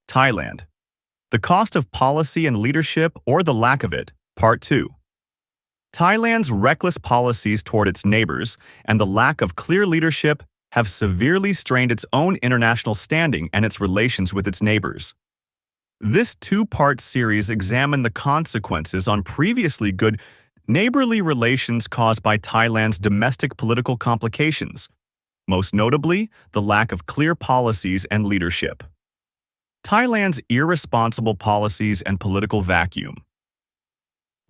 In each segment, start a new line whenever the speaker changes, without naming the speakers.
Thailand. The cost of policy and leadership, or the lack of it. Part 2. Thailand's reckless policies toward its neighbors and the lack of clear leadership have severely strained its own international standing and its relations with its neighbors. This two-part series examined the consequences on previously good neighborly relations caused by Thailand's domestic political complications, most notably the lack of clear policies and leadership. Thailand's irresponsible policies and political vacuum.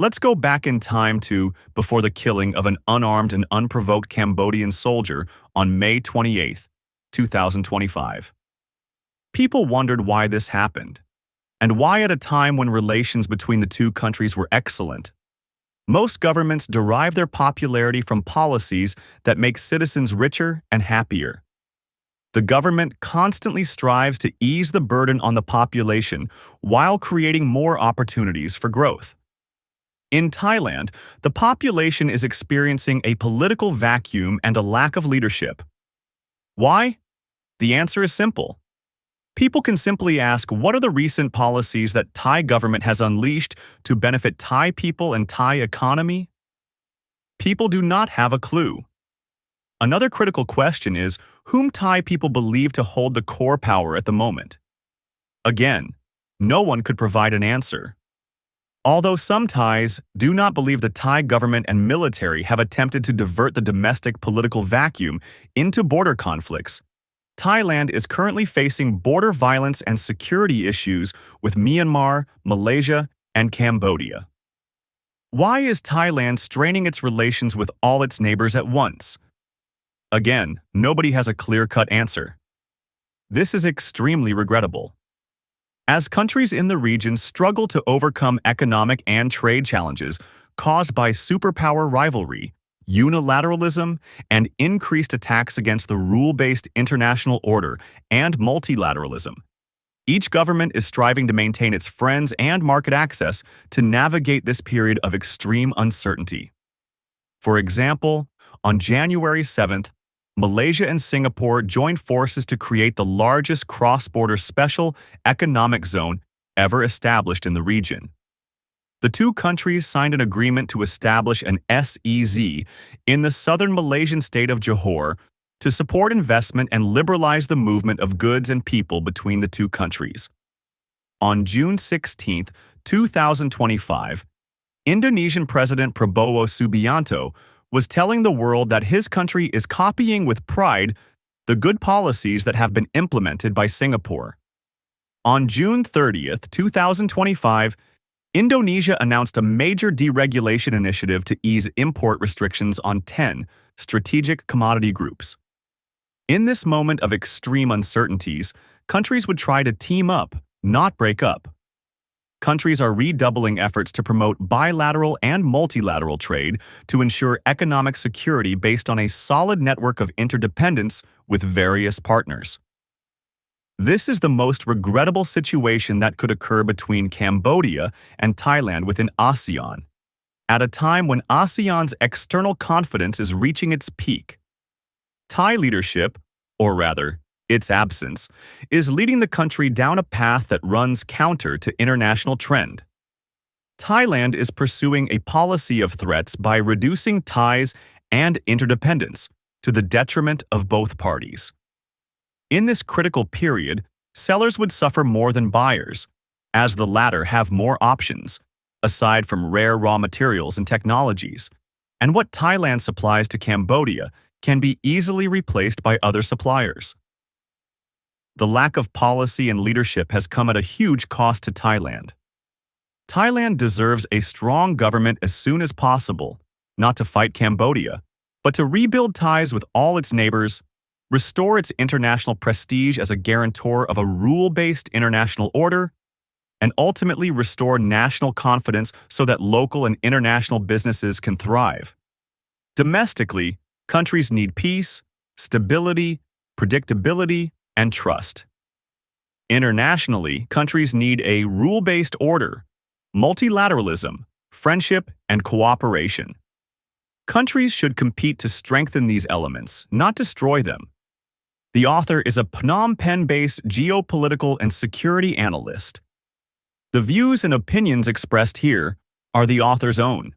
Let's go back in time to before the killing of an unarmed and unprovoked Cambodian soldier on May 28, 2025. People wondered why this happened, and why at a time when relations between the two countries were excellent. Most governments derive their popularity from policies that make citizens richer and happier. The government constantly strives to ease the burden on the population while creating more opportunities for growth. In Thailand, the population is experiencing a political vacuum and a lack of leadership. Why? The answer is simple. People can simply ask, what are the recent policies that Thai government has unleashed to benefit Thai people and Thai economy? People do not have a clue. Another critical question is, whom Thai people believe to hold the core power at the moment? Again, no one could provide an answer. Although some Thais do not believe the Thai government and military have attempted to divert the domestic political vacuum into border conflicts, Thailand is currently facing border violence and security issues with Myanmar, Malaysia, and Cambodia. Why is Thailand straining its relations with all its neighbors at once? Again, nobody has a clear-cut answer. This is extremely regrettable. As countries in the region struggle to overcome economic and trade challenges caused by superpower rivalry, unilateralism, and increased attacks against the rule-based international order and multilateralism, each government is striving to maintain its friends and market access to navigate this period of extreme uncertainty. For example, on January 7th, Malaysia and Singapore joined forces to create the largest cross-border special economic zone ever established in the region. The two countries signed an agreement to establish an SEZ in the southern Malaysian state of Johor to support investment and liberalize the movement of goods and people between the two countries. On June 16, 2025, Indonesian President Prabowo Subianto was telling the world that his country is copying with pride the good policies that have been implemented by Singapore. On June 30, 2025, Indonesia announced a major deregulation initiative to ease import restrictions on 10 strategic commodity groups. In this moment of extreme uncertainties, countries would try to team up, not break up. Countries are redoubling efforts to promote bilateral and multilateral trade to ensure economic security based on a solid network of interdependence with various partners. This is the most regrettable situation that could occur between Cambodia and Thailand within ASEAN, at a time when ASEAN's external confidence is reaching its peak. Thai leadership, or rather, its absence, is leading the country down a path that runs counter to international trend. Thailand is pursuing a policy of threats by reducing ties and interdependence to the detriment of both parties. In this critical period, sellers would suffer more than buyers, as the latter have more options, aside from rare raw materials and technologies, and what Thailand supplies to Cambodia can be easily replaced by other suppliers. The lack of policy and leadership has come at a huge cost to Thailand. Thailand deserves a strong government as soon as possible, not to fight Cambodia, but to rebuild ties with all its neighbors, restore its international prestige as a guarantor of a rule-based international order, and ultimately restore national confidence so that local and international businesses can thrive. Domestically, countries need peace, stability, predictability, and trust. Internationally, countries need a rule-based order, multilateralism, friendship, and cooperation. Countries should compete to strengthen these elements, not destroy them. The author is a Phnom Penh-based geopolitical and security analyst. The views and opinions expressed here are the author's own,